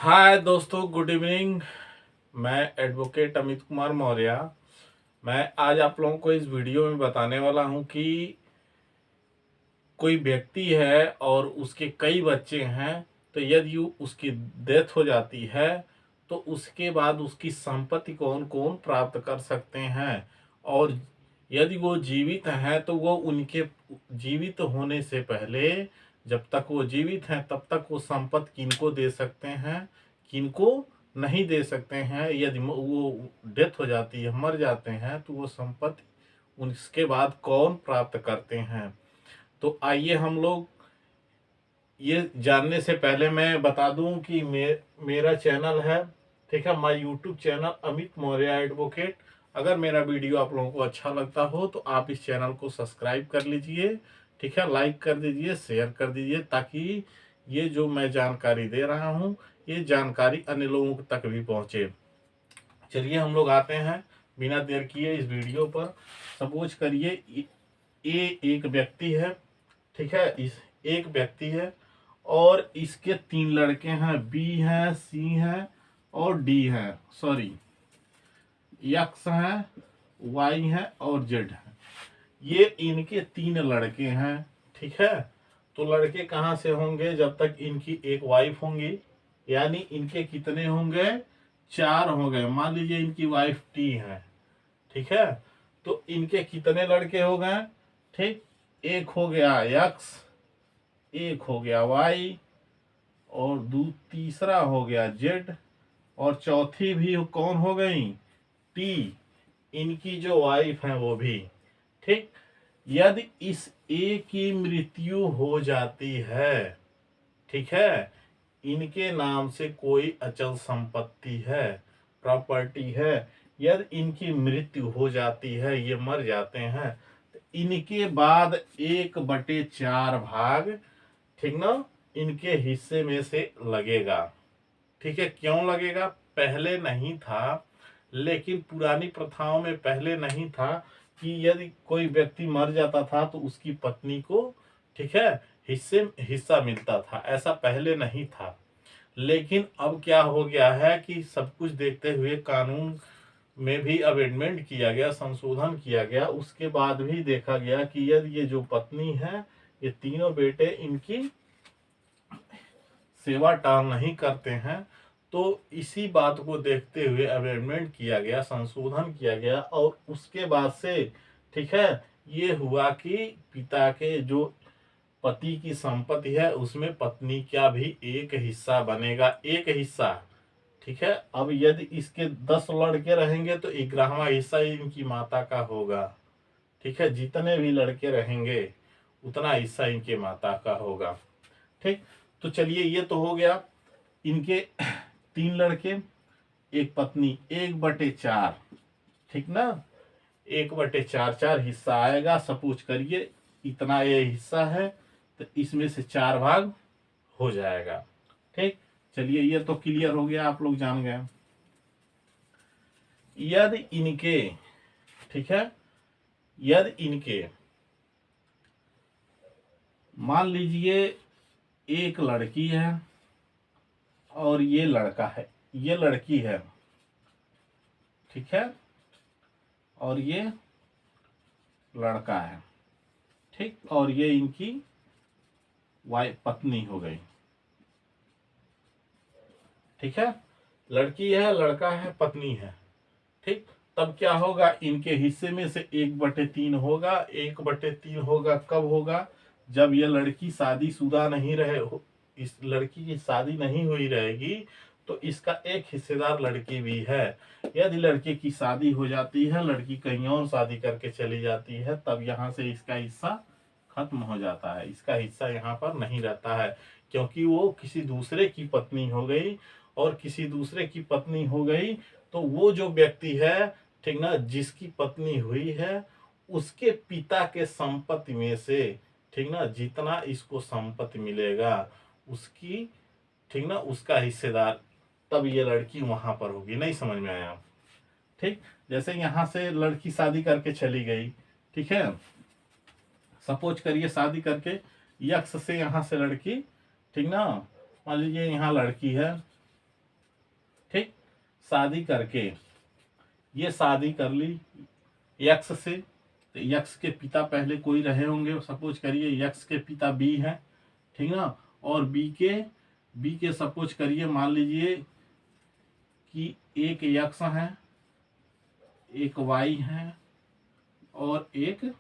हाय दोस्तों, good evening. मैं advocate Amit Kumar Maurya. मैं आज आप लोगों को इस वीडियो में बताने वाला हूं कि कोई व्यक्ति है और उसके कई बच्चे हैं, तो यदि उसकी डेथ हो जाती है तो उसके बाद उसकी संपत्ति कौन कौन प्राप्त कर सकते हैं, और यदि वो जीवित हैं तो वो उनके जीवित होने से पहले, जब तक वो जीवित हैं तब तक वो संपत्ति किनको दे सकते हैं, किनको नहीं दे सकते हैं। यदि वो डेथ हो जाती है, मर जाते हैं, तो वो संपत्ति उसके बाद कौन प्राप्त करते हैं। तो आइए हम लोग ये जानने से पहले मैं बता दूं कि मेरा चैनल है, ठीक है, my YouTube channel Amit Maurya advocate. अगर मेरा वीडियो आप लोगों को अच्छा लगता हो तो आप इस चैनल को सब्सक्राइब कर लीजिए, ठीक है, लाइक कर दीजिए, शेयर कर दीजिए, ताकि ये जो मैं जानकारी दे रहा हूँ ये जानकारी अन्य लोगों तक भी पहुँचे। चलिए हम लोग आते हैं बिना देर किए इस वीडियो पर। सपोज करिए ये एक व्यक्ति है, ठीक है, इस एक व्यक्ति है और इसके तीन लड़के हैं, बी हैं, सी हैं और डी हैं, सॉरी, एक्स हैं, वाई हैं और जेड हैं। ये इनके तीन लड़के हैं, ठीक है। तो लड़के कहाँ से होंगे, जब तक इनकी एक वाइफ होंगी, यानी इनके कितने होंगे, चार हो गए। मान लीजिए इनकी वाइफ टी है, ठीक है, तो इनके कितने लड़के हो गए, ठीक, एक हो गया एक्स, एक हो गया वाई और तीसरा हो गया जेड और चौथी भी कौन हो गई, टी, इनकी जो वाइफ है वो भी, ठीक। यदि इस ए की मृत्यु हो जाती है, ठीक है, इनके नाम से कोई अचल संपत्ति है, प्रॉपर्टी है, यदि इनकी मृत्यु हो जाती है, ये मर जाते हैं, तो इनके बाद 1/4 भाग, ठीक ना, इनके हिस्से में से लगेगा। ठीक है, क्यों लगेगा, पहले नहीं था, लेकिन पुरानी प्रथाओं में पहले नहीं था कि यदि कोई व्यक्ति मर जाता था तो उसकी पत्नी को, ठीक है, हिस्सा मिलता था, ऐसा पहले नहीं था। लेकिन अब क्या हो गया है कि सब कुछ देखते हुए कानून में भी अमेंडमेंट किया गया, संशोधन किया गया, उसके बाद भी देखा गया कि यदि ये जो पत्नी है, ये तीनों बेटे इनकी सेवा टाल नहीं करते हैं, तो इसी बात को देखते हुए अमेंडमेंट किया गया, संशोधन किया गया, और उसके बाद से, ठीक है, ये हुआ कि पिता के जो पति की संपत्ति है उसमें पत्नी का भी एक हिस्सा बनेगा, एक हिस्सा, ठीक है। अब यदि इसके 10 लड़के रहेंगे तो 11वां हिस्सा इनकी माता का होगा, ठीक है, जितने भी लड़के रहेंगे उतना हिस्सा इनके माता का होगा, ठीक। तो चलिए, ये तो हो गया इनके तीन लड़के, एक पत्नी, 1/4, ठीक ना, 1/4 चार हिस्सा आएगा। सपोज करिए इतना ये हिस्सा है, तो इसमें से 4 भाग हो जाएगा, ठीक। चलिए, ये तो क्लियर हो गया, आप लोग जान गए। यदि इनके, ठीक है, यदि इनके मान लीजिए एक लड़की है और ये लड़का है, ये लड़की है, ठीक है, और ये लड़का है, ठीक, और ये इनकी वाइफ पत्नी हो गई, ठीक है, लड़की है, लड़का है, पत्नी है, ठीक। तब क्या होगा, इनके हिस्से में से 1/3 होगा। 1/3 होगा कब होगा, जब ये लड़की शादीशुदा नहीं रहे, इस लड़की की शादी नहीं हुई रहेगी तो इसका एक हिस्सेदार लड़की भी है। यदि लड़के की शादी हो जाती है, लड़की कहीं और शादी करके चली जाती है, तब यहाँ से इसका हिस्सा खत्म हो जाता है, इसका हिस्सा यहाँ पर नहीं रहता है, क्योंकि वो किसी दूसरे की पत्नी हो गई, और किसी दूसरे की पत्नी हो गई तो वो जो व्यक्ति है, ठीक ना, जिसकी पत्नी हुई है, उसके पिता के संपत्ति में से, ठीक ना, जितना इसको संपत्ति मिलेगा उसकी, ठीक ना, उसका हिस्सेदार, तब ये लड़की वहां पर होगी। नहीं समझ में आया, ठीक। जैसे यहां से लड़की शादी करके चली गई, ठीक है, सपोज करिए शादी करके यक्स से यहां से लड़की, ठीक ना, मान लीजिए यहाँ लड़की है, ठीक, शादी करके ये शादी कर ली यक्स से, तो यक्स के पिता पहले कोई रहे होंगे, सपोज करिए यक्स के पिता बी हैं, ठीक ना, और बी के सपोज करिए मान लीजिए कि एक यक्स है, एक वाई है और एक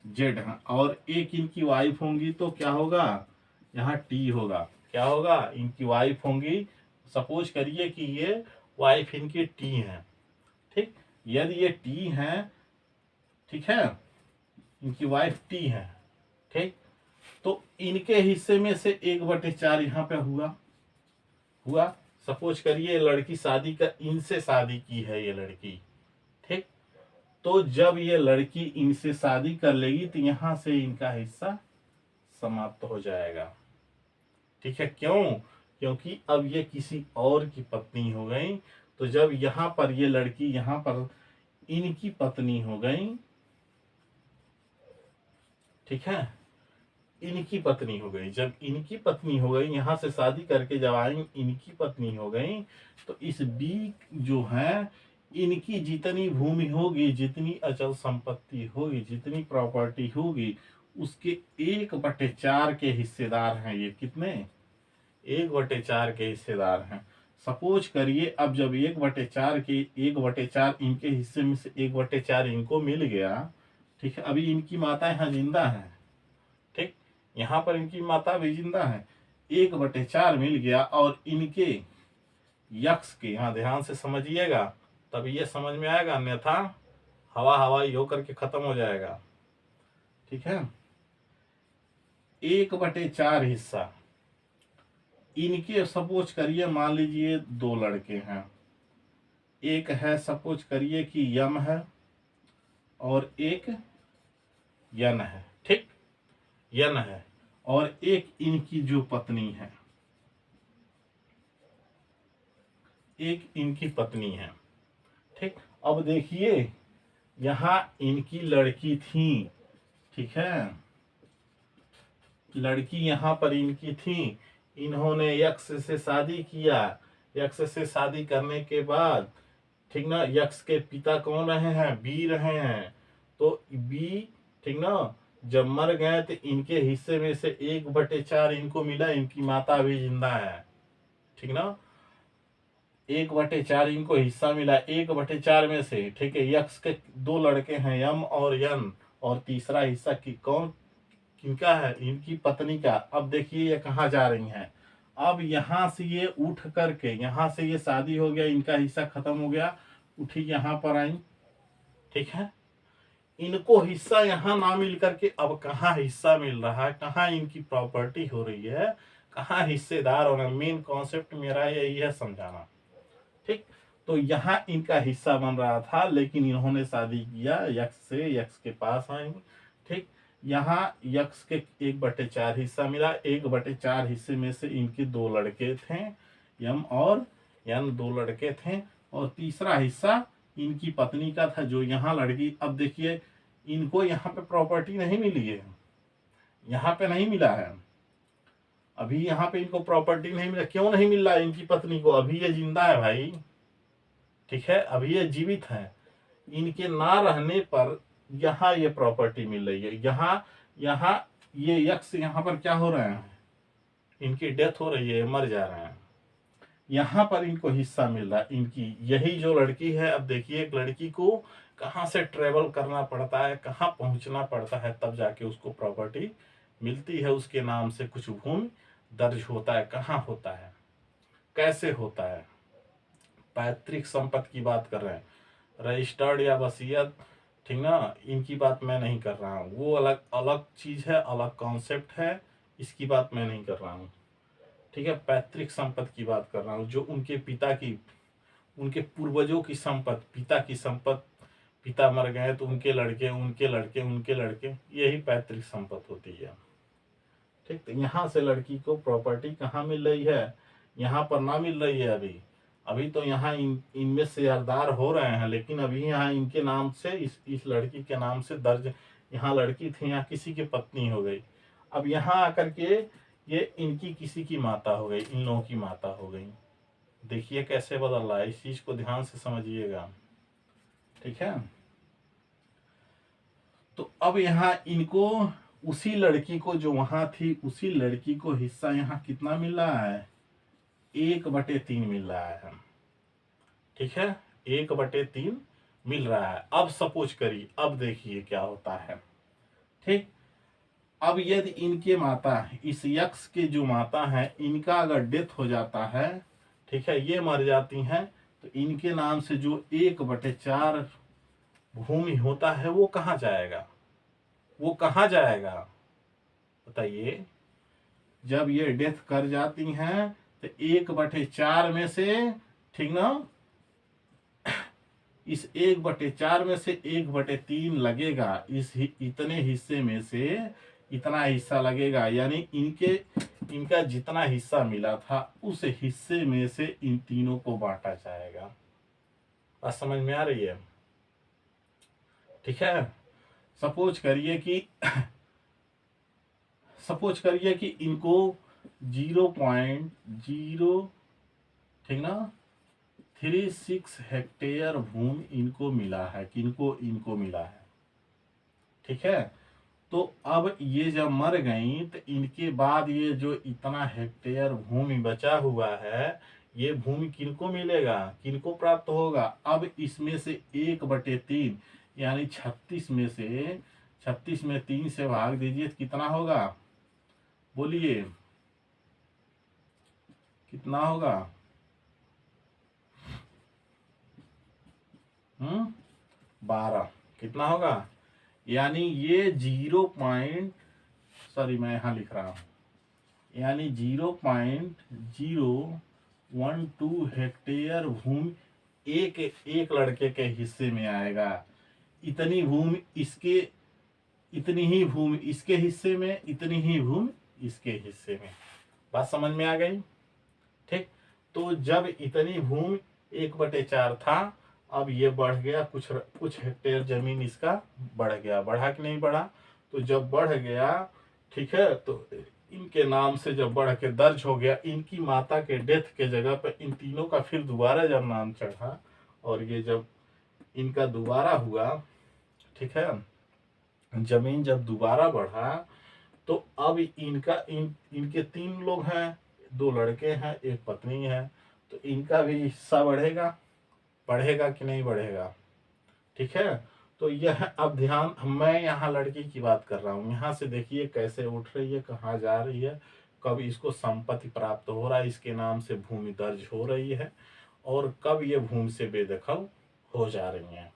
जेड है, और एक इनकी वाइफ होंगी, तो क्या होगा, यहाँ टी होगा, क्या होगा, इनकी वाइफ होंगी, सपोज करिए कि ये वाइफ इनकी टी है, ठीक, यदि ये टी है, ठीक है, इनकी वाइफ टी है, ठीक, तो इनके हिस्से में से 1/4 यहाँ पे हुआ। सपोज करिए लड़की शादी का इनसे शादी की है ये लड़की, ठीक, तो जब ये लड़की इनसे शादी कर लेगी तो यहां से इनका हिस्सा समाप्त हो जाएगा, ठीक है, क्यों, क्योंकि अब ये किसी और की पत्नी हो गई, तो जब यहां पर ये लड़की यहां पर इनकी पत्नी हो गई, ठीक है, इनकी पत्नी हो गई, जब इनकी पत्नी हो गई, यहां से शादी करके जब आई इनकी पत्नी हो गई, तो इस बी जो है इनकी जितनी भूमि होगी, जितनी अचल संपत्ति होगी, जितनी प्रॉपर्टी होगी, उसके 1/4 के हिस्सेदार हैं ये, कितने, 1/4 के हिस्सेदार हैं। सपोज करिए अब जब 1/4 इनके हिस्से में से 1/4 इनको मिल गया, ठीक है, अभी इनकी माता यहाँ जिंदा है, ठीक, यहाँ पर इनकी माता भी जिंदा है, 1/4 मिल गया, और इनके यक्स के, यहाँ ध्यान से समझिएगा तब ये समझ में आएगा, अन्यथा हवा हवाई होकर के खत्म हो जाएगा, ठीक है, 1/4 हिस्सा इनके, सपोज करिए मान लीजिए 2 लड़के हैं, एक है सपोज करिए कि यम है और एक यन है, ठीक, यन है, और एक इनकी जो पत्नी है, एक इनकी पत्नी है, ठीक, अब देखिए यहां इनकी लड़की थी, ठीक है, लड़की यहां पर इनकी थी, इन्होंने यक्स से शादी किया, यक्स से शादी करने के बाद, ठीक ना, यक्स के पिता कौन रहे हैं, बी रहे हैं, तो बी, ठीक ना, जब मर गए तो इनके हिस्से में से 1/4 इनको मिला, इनकी माता भी जिंदा है, ठीक ना, 1/4 इनको हिस्सा मिला, 1/4 में से, ठीक है, यक्स के 2 लड़के हैं यम और यन, और तीसरा हिस्सा की कौन, किनका है, इनकी पत्नी का। अब देखिए ये कहाँ जा रही हैं, अब यहां से ये उठ करके, यहां से ये शादी हो गया, इनका हिस्सा खत्म हो गया, उठी यहां पर आई, ठीक है, इनको हिस्सा यहां ना मिल करके अब कहाँ हिस्सा मिल रहा है, कहाँ इनकी प्रॉपर्टी हो रही है, कहाँ हिस्सेदार होना, मेन कॉन्सेप्ट मेरा यही है समझाना, ठीक, तो यहाँ इनका हिस्सा बन रहा था, लेकिन इन्होंने शादी किया यक्स से, यक्स के पास आई, ठीक, यहाँ यक्स के 1/4 हिस्सा मिला, 1/4 हिस्से में से इनके 2 लड़के थे, यम और यन 2 लड़के थे, और तीसरा हिस्सा इनकी पत्नी का था जो यहाँ लड़की, अब देखिए इनको यहाँ पे प्रॉपर्टी नहीं मिली है, यहाँ पे नहीं मिला है, अभी यहाँ पे इनको प्रॉपर्टी नहीं मिला, क्यों नहीं मिल रहा है इनकी पत्नी को, अभी ये जिंदा है भाई, ठीक है, अभी ये जीवित है, इनके ना रहने पर यहाँ ये प्रॉपर्टी मिल रही है, यहाँ ये यक्स यहाँ पर क्या हो रहे हैं, इनकी डेथ हो रही है, मर जा रहे हैं, यहाँ पर इनको हिस्सा मिल रहा है, इनकी यही जो लड़की है, अब देखिए एक लड़की को कहाँ से ट्रेवल करना पड़ता है, कहाँ पहुंचना पड़ता है, तब जाके उसको प्रॉपर्टी मिलती है, उसके नाम से कुछ भूमि दर्ज होता है, कहाँ होता है, कैसे होता है, पैतृक संपत्ति की बात कर रहे हैं, रजिस्टर्ड या वसीयत, ठीक ना, इनकी बात मैं नहीं कर रहा हूँ, वो अलग अलग चीज है, अलग कॉन्सेप्ट है, इसकी बात मैं नहीं कर रहा हूँ, ठीक है, पैतृक संपत्ति की बात कर रहा हूँ, जो उनके पिता की, उनके पूर्वजों की संपत्ति, पिता की संपत्ति, पिता मर गए तो उनके लड़के, उनके लड़के, उनके लड़के, यही पैतृक संपत्ति होती है, ठीक, तो यहाँ से लड़की को प्रॉपर्टी कहाँ मिल रही है, यहाँ पर ना मिल रही है, अभी तो यहाँ इनमें शेयरदार हो रहे हैं, लेकिन अभी यहाँ इनके नाम से, इस लड़की के नाम से दर्ज, यहाँ लड़की थी, यहाँ किसी की पत्नी हो गई, अब यहाँ आकर के ये इनकी किसी की माता हो गई, इन लोगों की माता हो गई, देखिए कैसे बदल रहा है, इस चीज को ध्यान से समझिएगा। ठीक है, तो अब यहाँ इनको, उसी लड़की को जो वहां थी, उसी लड़की को हिस्सा यहाँ कितना मिल रहा है, 1/3 मिल रहा है। ठीक है, 1/3 मिल रहा है। अब सपोज करिए, अब देखिए क्या होता है। ठीक, अब यदि इनके माता, इस यक्ष के जो माता है, इनका अगर डेथ हो जाता है, ठीक है, ये मर जाती हैं, तो इनके नाम से जो 1/4 भूमि होता है वो कहाँ जाएगा, वो कहाँ जाएगा बताइए। जब ये डेथ कर जाती हैं तो 1/4 में से, ठीक ना, इस 1/4 में से 1/3 लगेगा, इतने हिस्से में से इतना हिस्सा लगेगा, यानी इनका जितना हिस्सा मिला था उस हिस्से में से इन तीनों को बांटा जाएगा। बात समझ में आ रही है? ठीक है, सपोज करिए कि इनको 0.0, ठीक ना, 36 हेक्टेयर भूमि इनको मिला है, किनको, इनको मिला है। ठीक है, तो अब ये जब मर गई तो इनके बाद ये जो इतना हेक्टेयर भूमि बचा हुआ है, ये भूमि किनको मिलेगा, किनको प्राप्त होगा। अब इसमें से 1/3 यानी 36 में से, 36 में 3 से भाग दीजिए तो कितना होगा, बोलिए कितना होगा। 12, कितना होगा, यानी ये 0. मैं यहां लिख रहा हूं, यानी 0.012 हेक्टेयर भूमि एक एक लड़के के हिस्से में आएगा। इतनी भूमि इसके, इतनी ही भूमि इसके हिस्से में, इतनी ही भूमि इसके हिस्से में। बात समझ में आ गई? ठीक, तो जब इतनी भूमि 1/4 था, अब ये बढ़ गया, कुछ हेक्टेयर जमीन इसका बढ़ गया, बढ़ा कि नहीं बढ़ा। तो जब बढ़ गया, ठीक है, तो इनके नाम से जब बढ़ के दर्ज हो गया, इनकी माता के डेथ के जगह पर इन तीनों का फिर दोबारा जब नाम चढ़ा, और ये जब इनका दोबारा हुआ, ठीक है, जमीन जब दोबारा बढ़ा, तो अब इनके 3 लोग हैं, 2 लड़के हैं, 1 पत्नी है, तो इनका भी हिस्सा बढ़ेगा, बढ़ेगा कि नहीं बढ़ेगा। ठीक है, तो यह, अब ध्यान, मैं यहाँ लड़की की बात कर रहा हूँ, यहाँ से देखिए कैसे उठ रही है, कहाँ जा रही है, कब इसको संपत्ति प्राप्त हो रहा है, इसके नाम से भूमि दर्ज हो रही है, और कब ये भूमि से बेदखल हो जा रही है।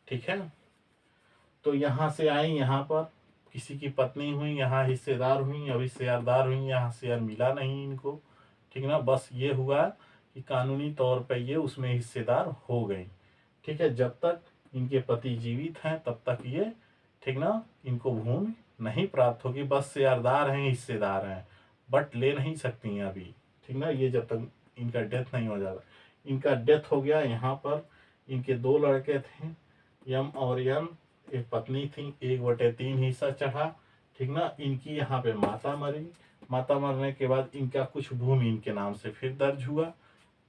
ठीक है, तो यहाँ से आई, यहाँ पर किसी की पत्नी हुई, यहाँ हिस्सेदार हुई, अभी शेयरदार हुई, यहाँ शेयर मिला नहीं इनको। ठीक ना, बस ये हुआ कि कानूनी तौर पर ये उसमें हिस्सेदार हो गई। ठीक है, जब तक इनके पति जीवित हैं तब तक ये, ठीक ना, इनको भूमि नहीं प्राप्त होगी, बस शेयरदार हैं, हिस्सेदार हैं, बट ले नहीं सकती हैं अभी। ठीक ना, ये जब तक इनका डेथ नहीं हो जाता। इनका डेथ हो गया, यहाँ पर इनके 2 लड़के थे, यम और यम, एक पत्नी थी, 1/3 हिस्सा चढ़ा। ठीक ना, इनकी यहाँ पे माता मरी, माता मरने के बाद इनका कुछ भूमि इनके नाम से फिर दर्ज हुआ।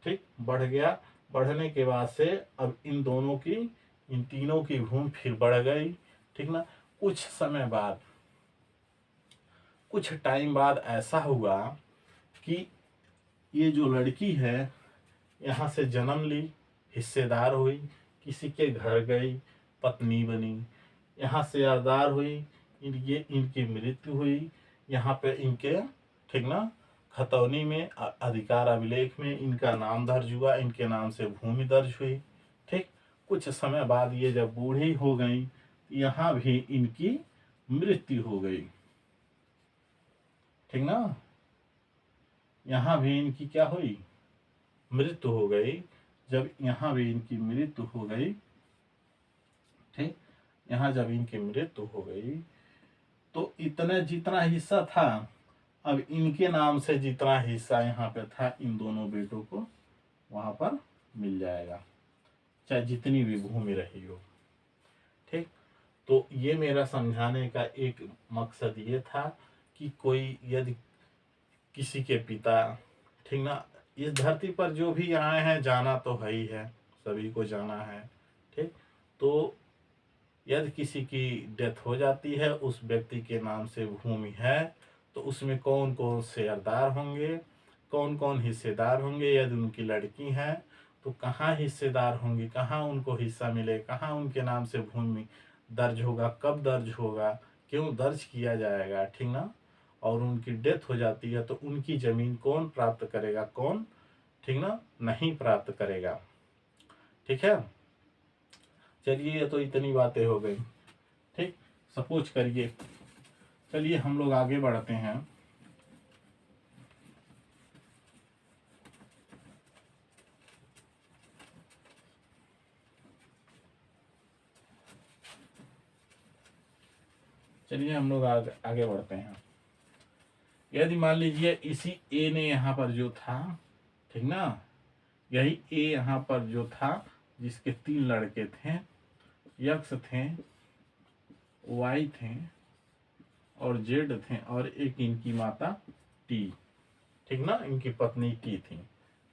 ठीक, बढ़ गया, बढ़ने के बाद से अब इन दोनों की, इन तीनों की भूमि फिर बढ़ गई। ठीक ना, कुछ समय बाद, कुछ टाइम बाद ऐसा हुआ कि ये जो लड़की है यहाँ से जन्म ली, हिस्सेदार हुई, किसी के घर गई, पत्नी बनी, यहाँ से यारदार हुई, इनकी मृत्यु हुई, यहाँ पे इनके, ठीक ना, खतौनी में, अधिकार अभिलेख में इनका नाम दर्ज हुआ, इनके नाम से भूमि दर्ज हुई। ठीक, कुछ समय बाद ये जब बूढ़ी हो गई, यहाँ भी इनकी मृत्यु हो गई। ठीक ना, यहाँ भी इनकी क्या हुई, मृत्यु हो गई। जब यहाँ भी इनकी मृत्यु हो गई, ठीक, यहाँ जब इनकी मृत्यु हो गई, तो इतना जितना हिस्सा था, अब इनके नाम से जितना हिस्सा यहाँ पे था, इन दोनों बेटों को वहां पर मिल जाएगा, चाहे जितनी भी भूमि रही हो। ठीक, तो ये मेरा समझाने का एक मकसद ये था कि कोई यदि किसी के पिता, ठीक ना, इस धरती पर जो भी आए हैं जाना तो है ही है, सभी को जाना है। ठीक, तो यदि किसी की डेथ हो जाती है, उस व्यक्ति के नाम से भूमि है, तो उसमें कौन कौन शेयरदार होंगे, कौन कौन हिस्सेदार होंगे। यदि उनकी लड़की है तो कहाँ हिस्सेदार होंगी, कहाँ उनको हिस्सा मिले, कहाँ उनके नाम से भूमि दर्ज होगा, कब दर्ज होगा, क्यों दर्ज किया जाएगा, ठीक ना। और उनकी डेथ हो जाती है तो उनकी जमीन कौन प्राप्त करेगा, कौन, ठीक ना, नहीं प्राप्त करेगा। ठीक है, चलिए ये तो इतनी बातें हो गई। ठीक, सपोज करिए, चलिए हम लोग आगे बढ़ते हैं। चलिए हम लोग आगे बढ़ते हैं। यदि मान लीजिए इसी ए ने यहाँ पर जो था, ठीक ना, यही ए यहाँ पर जो था, जिसके 3 लड़के थे, यक्स थे, वाई थे और जेड थे, और एक इनकी माता टी, ठीक ना, इनकी पत्नी टी थी।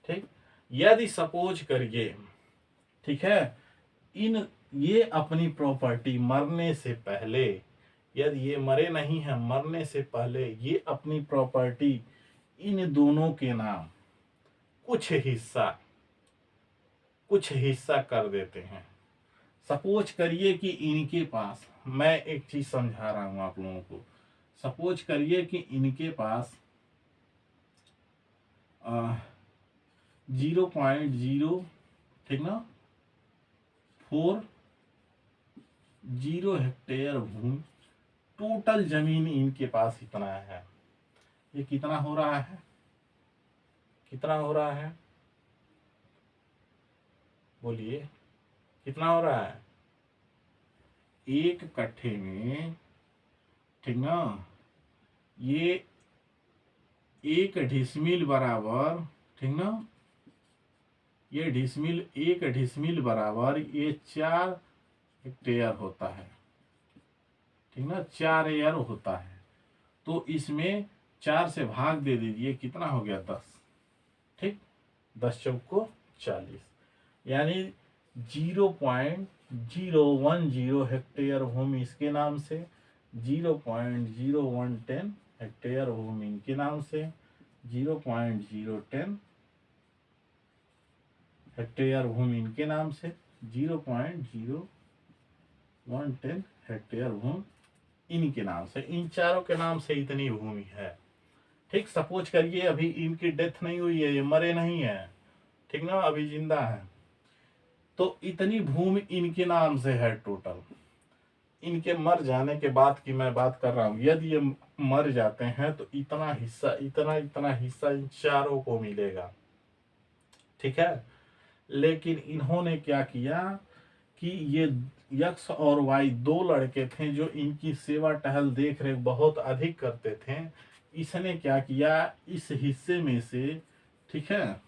ठीक, यदि सपोज करिए, ठीक है, ये अपनी प्रॉपर्टी मरने से पहले, यदि ये मरे नहीं हैं, मरने से पहले ये अपनी प्रॉपर्टी इन दोनों के नाम कुछ हिस्सा कर देते हैं। सपोज करिए कि इनके पास, मैं एक चीज समझा रहा हूं आप लोगों को, सपोज करिए कि इनके पास 0.0, ठीक ना, 40 हेक्टेयर भूमि, टोटल जमीन इनके पास इतना है। ये कितना हो रहा है, कितना हो रहा है, बोलिए कितना हो रहा है, 1 कट्ठे में, ठीक ना, ये 1 डिसमिल बराबर, ठीक ना, ये डिसमिल, 1 डिसमिल बराबर ये 4 हेक्टेयर होता है, ठीक ना, 4 एयर होता है। तो इसमें 4 से भाग दे दीजिए, कितना हो गया, 10। ठीक, 10 चौको 40, यानी 0.010 हेक्टेयर भूमि इसके नाम से, 0.0110 हेक्टेयर भूमि इनके नाम से, 0.010 हेक्टेयर भूमि इनके नाम से, 0.0110 हेक्टेयर भूमि इनके नाम से। इन चारों के नाम से इतनी भूमि है। ठीक, सपोज करिए अभी इनकी डेथ नहीं हुई है, ये मरे नहीं है, ठीक ना, अभी जिंदा है, तो इतनी भूमि इनके नाम से है टोटल। इनके मर जाने के बाद की मैं बात कर रहा हूं, यदि ये मर जाते हैं तो इतना हिस्सा, इतना हिस्सा इन चारों को मिलेगा। ठीक है, लेकिन इन्होंने क्या किया कि ये यक्स और वाई 2 लड़के थे जो इनकी सेवा टहल देख रेख बहुत अधिक करते थे। इसने क्या किया, इस हिस्से में से, ठीक है,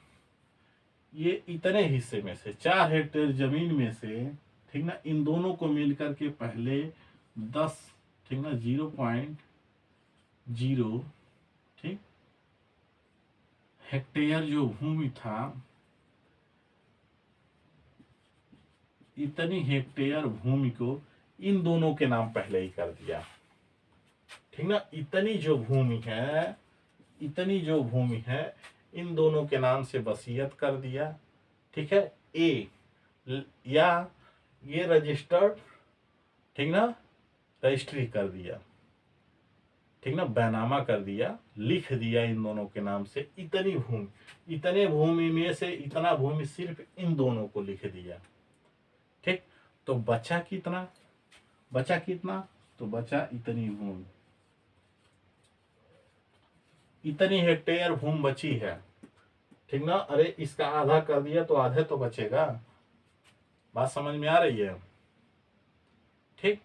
ये इतने हिस्से में से 4 हेक्टेयर जमीन में से, ठीक ना, इन दोनों को मिलकर के पहले 10, ठीक ना, 0.0, ठीक, हेक्टेयर जो भूमि था, इतनी हेक्टेयर भूमि को इन दोनों के नाम पहले ही कर दिया। ठीक ना, इतनी जो भूमि है, इतनी जो भूमि है इन दोनों के नाम से वसीयत कर दिया। ठीक है, या ये रजिस्टर्ड, ठीक ना, रजिस्ट्री कर दिया, ठीक ना, बैनामा कर दिया, लिख दिया इन दोनों के नाम से इतनी भूमि, इतने भूमि में से इतना भूमि सिर्फ इन दोनों को लिख दिया। ठीक, तो बचा कितना, तो बचा इतनी भूमि, इतनी हेक्टेयर भूमि बची है, ठीक ना। अरे इसका आधा कर दिया तो आधे तो बचेगा, बात समझ में आ रही है। ठीक,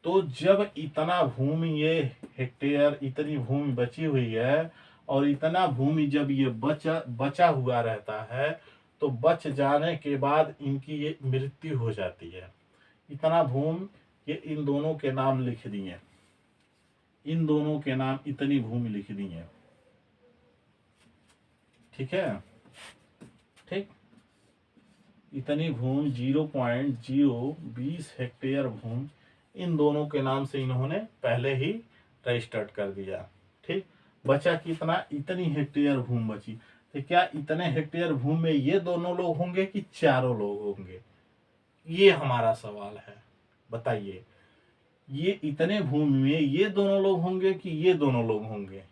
तो जब इतना भूमि, ये हेक्टेयर इतनी भूमि बची हुई है, और इतना भूमि जब ये बचा हुआ रहता है, तो बच जाने के बाद इनकी ये मृत्यु हो जाती है। इतना भूमि ये इन दोनों के नाम लिख दिए, इन दोनों के नाम इतनी भूमि लिख दी है। ठीक है, ठीक। इतनी भूमि 0.020 हेक्टेयर भूमि इन दोनों के नाम से इन्होंने पहले ही रजिस्टर्ड कर दिया। ठीक। बचा कितना, इतनी हेक्टेयर भूमि बची। तो क्या इतने हेक्टेयर भूमि में ये दोनों लोग होंगे कि चारों लोग होंगे, ये हमारा सवाल है। बताइए, ये इतने भूमि में ये दोनों लोग होंगे कि ये दोनों लोग होंगे,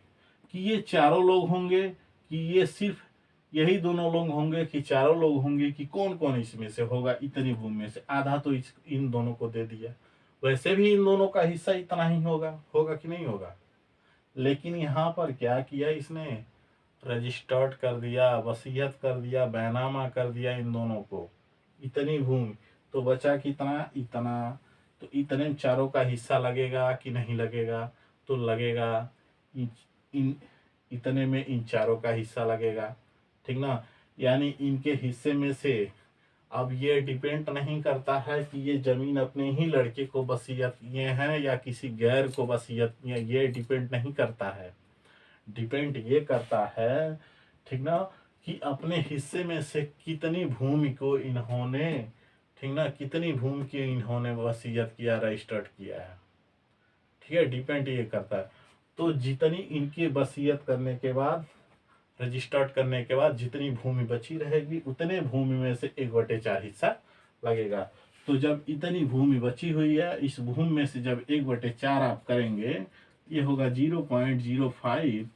कि ये चारों लोग होंगे, कि ये सिर्फ यही दोनों लोग होंगे, कि चारों लोग होंगे, कि कौन कौन इसमें से होगा। इतनी भूमि में से आधा तो इन दोनों को दे दिया, वैसे भी इन दोनों का हिस्सा इतना ही होगा, होगा कि नहीं होगा। लेकिन यहाँ पर क्या किया इसने, रजिस्टर्ड कर दिया, वसीयत कर दिया, बैनामा कर दिया इन दोनों को, इतनी भूमि। तो बचा कितना, इतना। तो इतने चारों का हिस्सा लगेगा कि नहीं लगेगा, तो लगेगा। इन इतने में इन चारों का हिस्सा लगेगा, ठीक ना। यानी इनके हिस्से में से अब ये डिपेंड नहीं करता है कि ये जमीन अपने ही लड़के को वसीयत किए हैं या किसी गैर को वसीयत किए, ये डिपेंड नहीं करता है। डिपेंड ये करता है, ठीक ना, कि अपने हिस्से में से कितनी भूमि को इन्होंने, ठीक ना, कितनी भूमि की इन्होंने वसीयत किया, रजिस्टर्ड किया है। ठीक है, डिपेंड ये करता है। तो जितनी इनकी वसीयत करने के बाद, रजिस्टर्ड करने के बाद जितनी भूमि बची रहेगी, उतने भूमि में से 1/4 हिस्सा लगेगा। तो जब इतनी भूमि बची हुई है, इस भूमि में से जब 1/4 आप करेंगे, ये होगा 0.05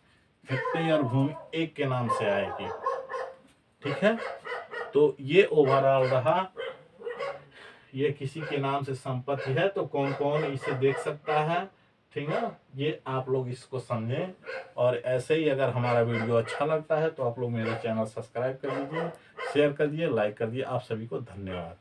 हेक्टेयर भूमि एक के नाम से आएगी। ठीक है, तो ये ओवरऑल रहा। ये किसी के नाम से संपत्ति है, तो कौन कौन इसे देख सकता है, ठीक है। ये आप लोग इसको समझें। और ऐसे ही अगर हमारा वीडियो अच्छा लगता है तो आप लोग मेरा चैनल सब्सक्राइब कर लीजिए, शेयर कर दिए, लाइक कर दिए। आप सभी को धन्यवाद।